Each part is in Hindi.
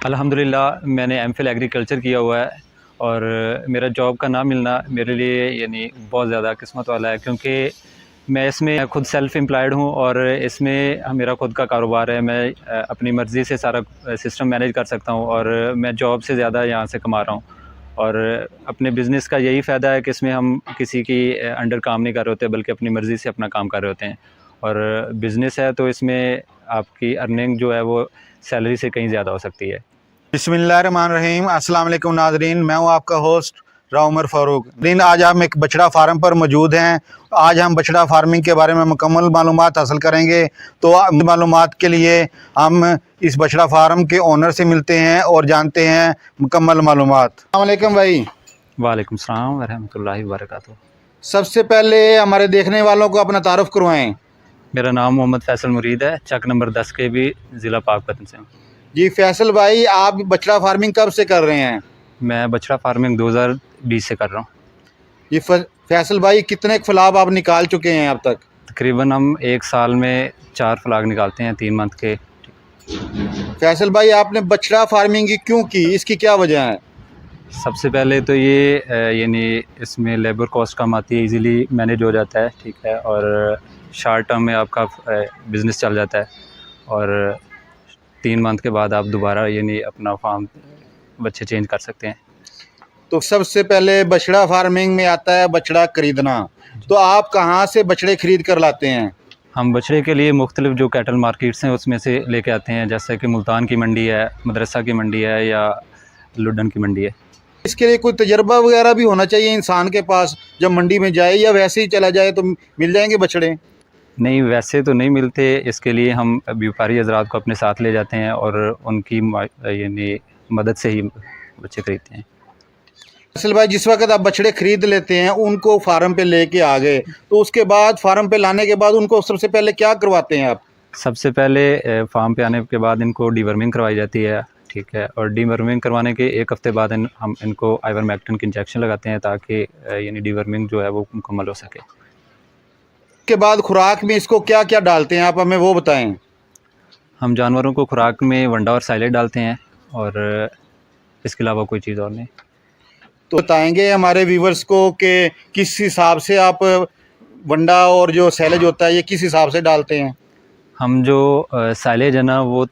अल्हम्दुलिल्लाह मैंने एमफिल एग्रीकल्चर किया हुआ है और मेरा जॉब का ना मिलना मेरे लिए यानी बहुत ज़्यादा किस्मत वाला है, क्योंकि मैं इसमें खुद सेल्फ़ एम्प्लॉयड हूँ और इसमें मेरा खुद का कारोबार है। मैं अपनी मर्ज़ी से सारा सिस्टम मैनेज कर सकता हूँ और मैं जॉब से ज़्यादा यहाँ से कमा रहा हूँ। और अपने बिज़नेस का यही फ़ायदा है कि इसमें हम किसी की अंडर काम नहीं कर रहे होते, बल्कि अपनी मर्ज़ी से अपना काम कर रहे होते हैं। और बिज़नेस है तो इसमें आपकी अर्निंग जो है वो सैलरी से कहीं ज़्यादा हो सकती है। बिस्मिल्लाहिर्रहमानिर्रहीम। अस्सलाम वालेकुम नाज़रीन, मैं हूं आपका होस्ट उमर फ़ारूक। दिन आज हम एक बछड़ा फार्म पर मौजूद हैं। आज हम बछड़ा फार्मिंग के बारे में मुकम्मल मालूमात हासिल करेंगे। तो मालूमात के लिए हम इस बछड़ा फार्म के ओनर से मिलते हैं और जानते हैं मुकम्मल मालूमात। अस्सलाम वालेकुम भाई। वालेकुम सलाम व रहमतुल्लाहि व बरकातुहू। सबसे पहले हमारे देखने वालों को अपना तारुफ करवाएँ। मेरा नाम मोहम्मद फैसल मुरीद है, चक नंबर 10 के भी ज़िला पाकपतन से हूँ। जी फैसल भाई, आप बछड़ा फार्मिंग कब से कर रहे हैं? मैं बछड़ा फार्मिंग 2020 से कर रहा हूँ। जी फैसल भाई, कितने फलाब आप निकाल चुके हैं अब तक? तकरीबन हम एक साल में 4 फ्लाग निकालते हैं 3 मंथ के। फैसल भाई, आपने बछड़ा फार्मिंग की क्यों की, इसकी क्या वजह है? सबसे पहले तो ये यानी इसमें लेबर कॉस्ट कम आती है, इजीली मैनेज हो जाता है, ठीक है, और शॉर्ट टर्म में आपका बिज़नेस चल जाता है और 3 मंथ के बाद आप दोबारा यानी अपना फार्म बच्चे चेंज कर सकते हैं। तो सबसे पहले बछड़ा फार्मिंग में आता है बछड़ा खरीदना। तो आप कहाँ से बछड़े खरीद कर लाते हैं? हम बछड़े के लिए मुख्तलिफ़ जो कैटल मार्केट्स हैं उसमें से लेके आते हैं, जैसे कि मुल्तान की मंडी है, मदरसा की मंडी है या लुडन की मंडी है। इसके लिए कोई तजर्बा वगैरह भी होना चाहिए इंसान के पास जब मंडी में जाए, या वैसे ही चला जाए तो मिल जाएंगे बछड़े? नहीं, वैसे तो नहीं मिलते। इसके लिए हम व्यापारी हज़रात को अपने साथ ले जाते हैं और उनकी यानी मदद से ही बच्चे खरीदते हैं। असल भाई, जिस वक्त आप बछड़े खरीद लेते हैं, उनको फार्म पे लेके आ गए, तो उसके बाद फार्म पे लाने के बाद उनको सबसे पहले क्या करवाते हैं आप? सबसे पहले फार्म पे आने के बाद इनको डीवर्मिंग करवाई जाती है, ठीक है, और डीवर्मिंग करवाने के 1 हफ़्ते बाद हम इनको आइवरमेक्टिन की इंजेक्शन लगाते हैं ताकि यानी डीवर्मिंग जो है वो मुकम्मल हो सके। के बाद खुराक में इसको क्या क्या डालते हैं, आप हमें वो बताएं। हम जानवरों को खुराक में वंडा और साइलेज डालते हैं और इसके अलावा कोई चीज़ और नहीं। तो बताएंगे हमारे व्यूवर्स को कि किस हिसाब से आप वंडा और जो सैलेज होता है ये किस हिसाब से डालते हैं? हम जो साइलेज है ना वो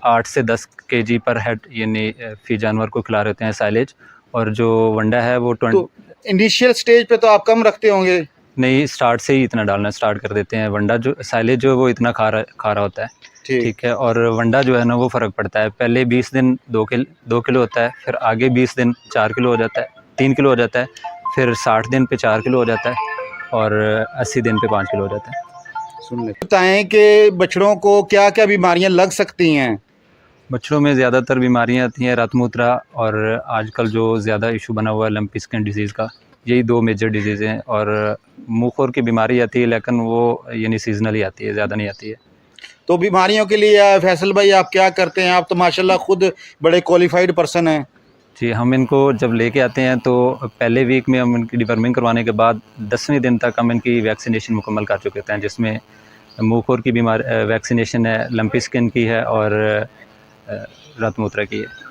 8 से 10 केजी पर हेड यानी फी जानवर को खिला रहे हैं साइलेज, और जो वंडा है वो तो इनिशियल स्टेज पे तो आप कम रखते होंगे? नहीं, स्टार्ट से ही इतना डालना स्टार्ट कर देते हैं। वंडा जो साइलेज जो है वो इतना खा रहा होता है, ठीक है, और वंडा जो है ना वो फ़र्क पड़ता है। पहले 20 दिन 2 किलो होता है, फिर आगे 20 दिन 4 किलो हो जाता है, 3 किलो हो जाता है, फिर 60 दिन पे 4 किलो हो जाता है और 80 दिन पे 5 किलो हो जाता है। सुन ले बताएं कि बछड़ों को क्या क्या बीमारियां लग सकती हैं? बछड़ों में ज़्यादातर बीमारियां आती हैं रतमूत्रा, और आजकल जो ज़्यादा इशू बना हुआ है लंपी स्किन डिजीज़ का, यही 2 मेजर डिजीज़ हैं। और मुँहखोर की बीमारी आती है, लेकिन वो यानी सीजनली आती है, ज़्यादा नहीं आती है। तो बीमारियों के लिए फैसल भाई आप क्या करते हैं? आप तो माशाल्लाह खुद बड़े क्वालिफाइड पर्सन हैं। जी, हम इनको जब लेके आते हैं तो पहले वीक में हम इनकी डिवर्मिंग करवाने के बाद 10वें दिन तक हम इनकी वैक्सीनेशन मुकम्मल कर चुके हैं, जिसमें मुँहखोर की बीमारी वैक्सीनेशन है, लंपी स्किन की है और रतमूत्रा की है।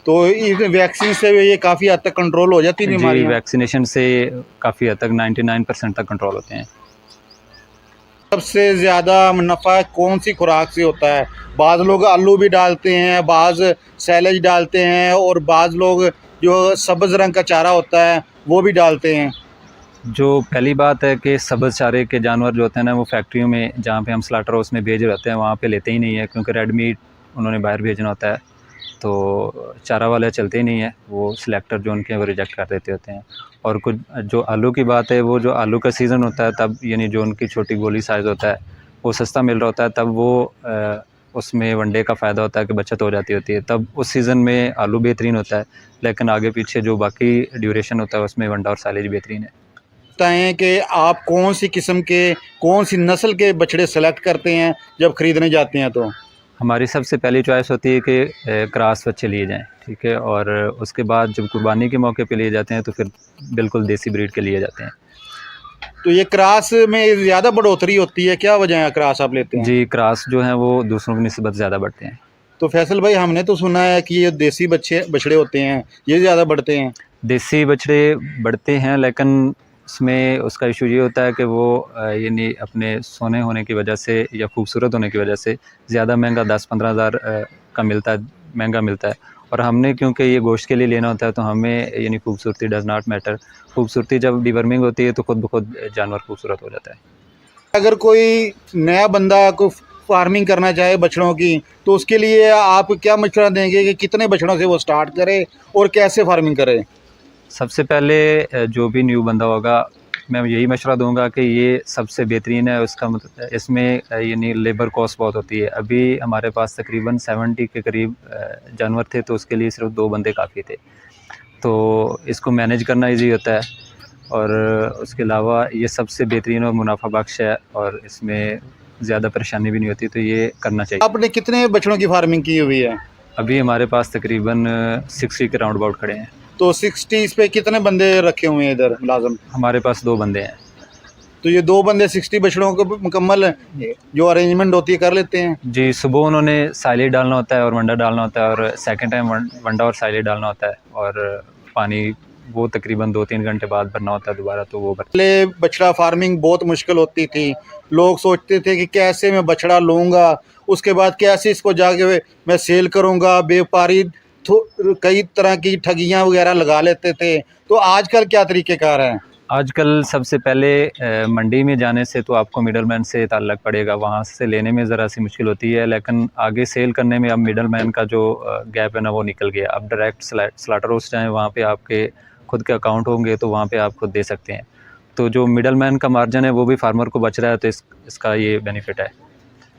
तो इस वैक्सीन से ये काफ़ी हद तक कंट्रोल हो जाती है जी, बीमारियां? वैक्सीनेशन से काफ़ी हद तक 99% तक कंट्रोल होते हैं। सबसे ज़्यादा मुनाफा कौन सी खुराक से होता है? बाज़ लोग आलू भी डालते हैं, बाज़ सैलेज डालते हैं और बाज़ लोग जो सब्ज़ रंग का चारा होता है वो भी डालते हैं। जो पहली बात है कि सब्ज़ चारे के जानवर जो होते हैं ना वो फैक्ट्रियों में जहाँ पे हम स्लाटर हाउस में भेज रहे होते हैं वहाँ पे लेते ही नहीं है, क्योंकि रेड मीट उन्होंने बाहर भेजना होता है, तो चारा वाले चलते ही नहीं है, वो सिलेक्टर जो उनके वो रिजेक्ट कर देते होते हैं। और कुछ जो आलू की बात है, वो जो आलू का सीज़न होता है तब यानी जो उनकी छोटी गोली साइज़ होता है वो सस्ता मिल रहा होता है, तब वो उसमें वनडे का फ़ायदा होता है कि बचत हो जाती होती है, तब उस सीज़न में आलू बेहतरीन होता है, लेकिन आगे पीछे जो बाकी ड्यूरेशन होता है उसमें वंडा और साइलेज बेहतरीन है। बताएं कि आप कौन सी किस्म के, कौन सी नस्ल के बछड़े सेलेक्ट करते हैं जब ख़रीदने जाते हैं? तो हमारी सबसे पहली चॉइस होती है कि क्रॉस बच्चे लिए जाएँ, ठीक है, और उसके बाद जब कुर्बानी के मौके पे लिए जाते हैं तो फिर बिल्कुल देसी ब्रीड के लिए जाते हैं। तो ये क्रॉस में ज़्यादा बढ़ोतरी होती है, क्या वजह है क्रॉस आप लेते हैं? जी, क्रॉस जो हैं वो दूसरों की निस्बत ज़्यादा बढ़ते हैं। तो फैसल भाई, हमने तो सुना है कि ये देसी बछड़े होते हैं, ये ज़्यादा बढ़ते हैं। देसी बछड़े बढ़ते हैं, लेकिन उसमें उसका इशू ये होता है कि वो यानी अपने सोने होने की वजह से या खूबसूरत होने की वजह से ज़्यादा महंगा 10-15 हज़ार का मिलता है, महंगा मिलता है। और हमने क्योंकि ये गोश्त के लिए लेना होता है, तो हमें यानी खूबसूरती डज़ नॉट मैटर। खूबसूरती जब डिवर्मिंग होती है तो खुद ब खुद जानवर खूबसूरत हो जाता है। अगर कोई नया बंदा को फार्मिंग करना चाहे बछड़ों की, तो उसके लिए आप क्या मशवरा देंगे कि कितने बछड़ों से वो स्टार्ट करे और कैसे फार्मिंग करे? सबसे पहले जो भी न्यू बंदा होगा, मैं यही मशवरा दूंगा कि ये सबसे बेहतरीन है। उसका मतलब इसमें यानी लेबर कॉस्ट बहुत होती है। अभी हमारे पास तकरीबन 70 के करीब जानवर थे, तो उसके लिए सिर्फ 2 बंदे काफ़ी थे। तो इसको मैनेज करना इजी होता है, और उसके अलावा ये सबसे बेहतरीन और मुनाफा बख्श है, और इसमें ज़्यादा परेशानी भी नहीं होती, तो ये करना चाहिए। आपने कितने बछड़ों की फार्मिंग की हुई है? अभी हमारे पास तकरीबन 60 के राउंड अबाउट खड़े हैं। तो 60 इस पे कितने बंदे रखे हुए हैं इधर मुलाजम? हमारे पास 2 बंदे हैं। तो ये 2 बंदे 60 बछड़ों को मुकम्मल जो अरेंजमेंट होती है कर लेते हैं? जी, सुबह उन्होंने साइलेज डालना होता है और वंडा डालना होता है, और सेकंड टाइम वंडा और साइलेज डालना होता है, और पानी वो तकरीबन 2-3 घंटे बाद भरना होता है दोबारा, तो वो पहले बछड़ा फार्मिंग बहुत मुश्किल होती थी। लोग सोचते थे कि कैसे मैं बछड़ा लूँगा, उसके बाद कैसे इसको जाके मैं सेल करूँगा। व्यापारी कई तरह की ठगियाँ वगैरह लगा लेते थे। तो आजकल क्या तरीक़ेकार है? आजकल सबसे पहले मंडी में जाने से तो आपको मिडलमैन से ताल्लुक़ पड़ेगा, वहाँ से लेने में ज़रा सी मुश्किल होती है, लेकिन आगे सेल करने में अब मिडलमैन का जो गैप है ना, वो निकल गया। अब डायरेक्ट स्लॉटर हाउस जाएँ, वहाँ पे आपके खुद के अकाउंट होंगे, तो वहाँ पे आप खुद दे सकते हैं। तो जो मिडलमैन का मार्जिन है वो भी फार्मर को बच रहा है, तो इसका ये बेनिफिट है।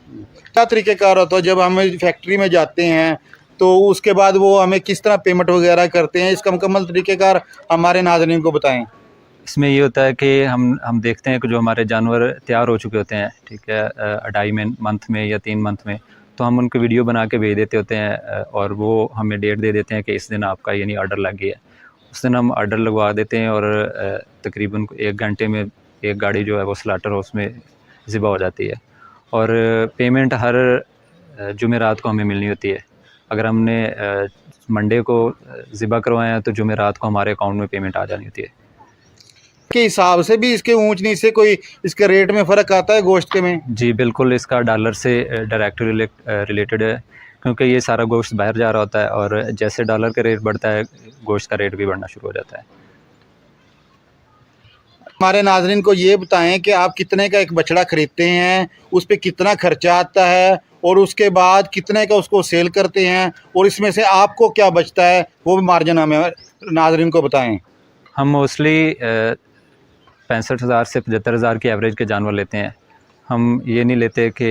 क्या तरीक़ेकार होता है जब हम फैक्ट्री में जाते हैं, तो उसके बाद वो हमें किस तरह पेमेंट वगैरह करते हैं? इसका मुकम्मल तरीक़ेकार हमारे नाज़रीन को बताएँ। इसमें ये होता है कि हम देखते हैं कि जो हमारे जानवर तैयार हो चुके होते हैं, ठीक है, 2.5 मंथ में या 3 मंथ में, तो हम उनको वीडियो बना के भेज देते होते हैं, और वो हमें डेट दे देते हैं कि इस दिन आपका यानी ऑर्डर लग गया है। उस दिन हम ऑर्डर लगवा देते हैं, और तकरीबन 1 घंटे में एक गाड़ी जो है वो स्लॉटर हाउस में ज़िबा हो जाती है, और पेमेंट हर जुमेरात को हमें मिलनी होती है। अगर हमने मंडे को ज़िबा करवाया है, तो जुमेरात को हमारे अकाउंट में पेमेंट आ जानी होती है। के हिसाब से भी इसके ऊंच नीच से कोई इसके रेट में फ़र्क आता है गोश्त के में? जी, बिल्कुल, इसका डॉलर से डायरेक्ट रिलेटेड है, क्योंकि ये सारा गोश्त बाहर जा रहा होता है, और जैसे डॉलर का रेट बढ़ता है, गोश्त का रेट भी बढ़ना शुरू हो जाता है। हमारे नाज़रीन को ये बताएं कि आप कितने का एक बछड़ा ख़रीदते हैं, उस पे कितना खर्चा आता है, और उसके बाद कितने का उसको सेल करते हैं, और इसमें से आपको क्या बचता है, वो भी मार्जिन हमें नाज़रीन को बताएं। हम मोस्टली 65,000 से 75,000 की एवरेज के जानवर लेते हैं। हम ये नहीं लेते कि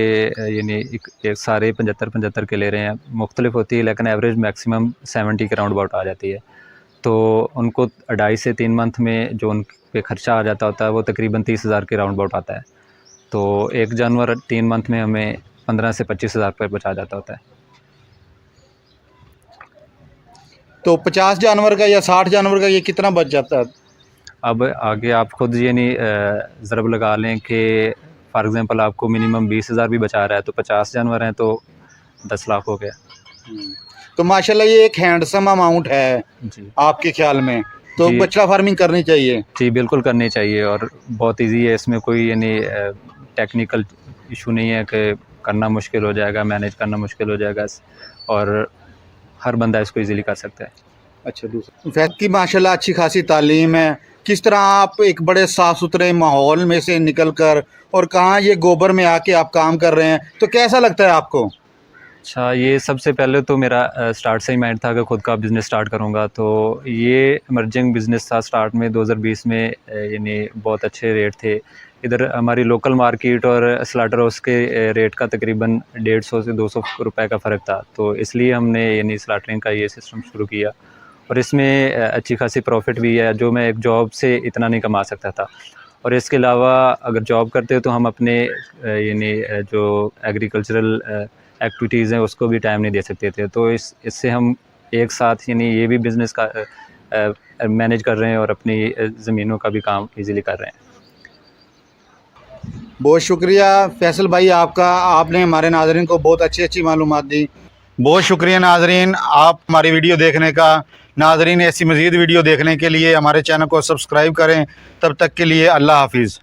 यानी एक सारे 75-75 के ले रहे हैं, मुख्तलिफ होती है, लेकिन एवरेज मैक्सिमम 70 के राउंड अबाउट आ जाती है। तो उनको 2.5 से 3 मंथ में जो उन पे खर्चा आ जाता होता है, वो तकरीबन 30,000 के राउंड अबाउट आता है। तो एक जानवर 3 मंथ में हमें 15 से 25,000 रुपये बचा जाता होता है। तो 50 जानवर का या 60 जानवर का ये कितना बच जाता है? अब आगे आप खुद यानी ज़रब लगा लें कि फ़ॉर एग्ज़ाम्पल आपको मिनिमम 20,000 भी बचा रहा है, तो 50 जानवर हैं तो 10 लाख हो गया। तो माशाल्लाह ये एक हैंडसम अमाउंट है जी। आपके ख्याल में, तो जी। बछड़ा फार्मिंग करनी चाहिए। जी, बिल्कुल करनी चाहिए, और बहुत ईज़ी है, इसमें कोई यानी टेक्निकल इशू नहीं है कि करना मुश्किल हो जाएगा, मैनेज करना मुश्किल हो जाएगा, और हर बंदा इसको ईज़िली कर सकता है। अच्छा, दूसरा फैक्ट की माशाल्लाह अच्छी खासी तालीम है। किस तरह आप एक बड़े साफ़ सुथरे माहौल में से निकल कर और कहाँ ये गोबर में आके आप काम कर रहे हैं, तो कैसा लगता है आपको? अच्छा, ये सबसे पहले तो मेरा स्टार्ट से ही माइंड था कि खुद का बिज़नेस स्टार्ट करूँगा, तो ये इमर्जिंग बिज़नेस था स्टार्ट में 2020 में, यानी बहुत अच्छे रेट थे। इधर हमारी लोकल मार्केट और स्लॉटर हाउस के रेट का तकरीबन 150 से 200 रुपए का फ़र्क था, तो इसलिए हमने यानी स्लॉटरिंग का ये सिस्टम शुरू किया, और इसमें अच्छी खासी प्रॉफिट भी है, जो मैं एक जॉब से इतना नहीं कमा सकता था। और इसके अलावा अगर जॉब करते तो हम अपने यानी जो एग्रीकल्चरल एक्टिविटीज़ हैं उसको भी टाइम नहीं दे सकते थे, तो इससे हम एक साथ यानी ये भी बिज़नेस का मैनेज कर रहे हैं, और अपनी ज़मीनों का भी काम इजीली कर रहे हैं। बहुत शुक्रिया फैसल भाई आपका, आपने हमारे नाज़रीन को बहुत अच्छी मालूमात दी। बहुत शुक्रिया नाज़रीन आप हमारी वीडियो देखने का। नाज़रीन ऐसी मज़ीद वीडियो देखने के लिए हमारे चैनल को सब्सक्राइब करें। तब तक के लिए अल्लाह हाफिज़।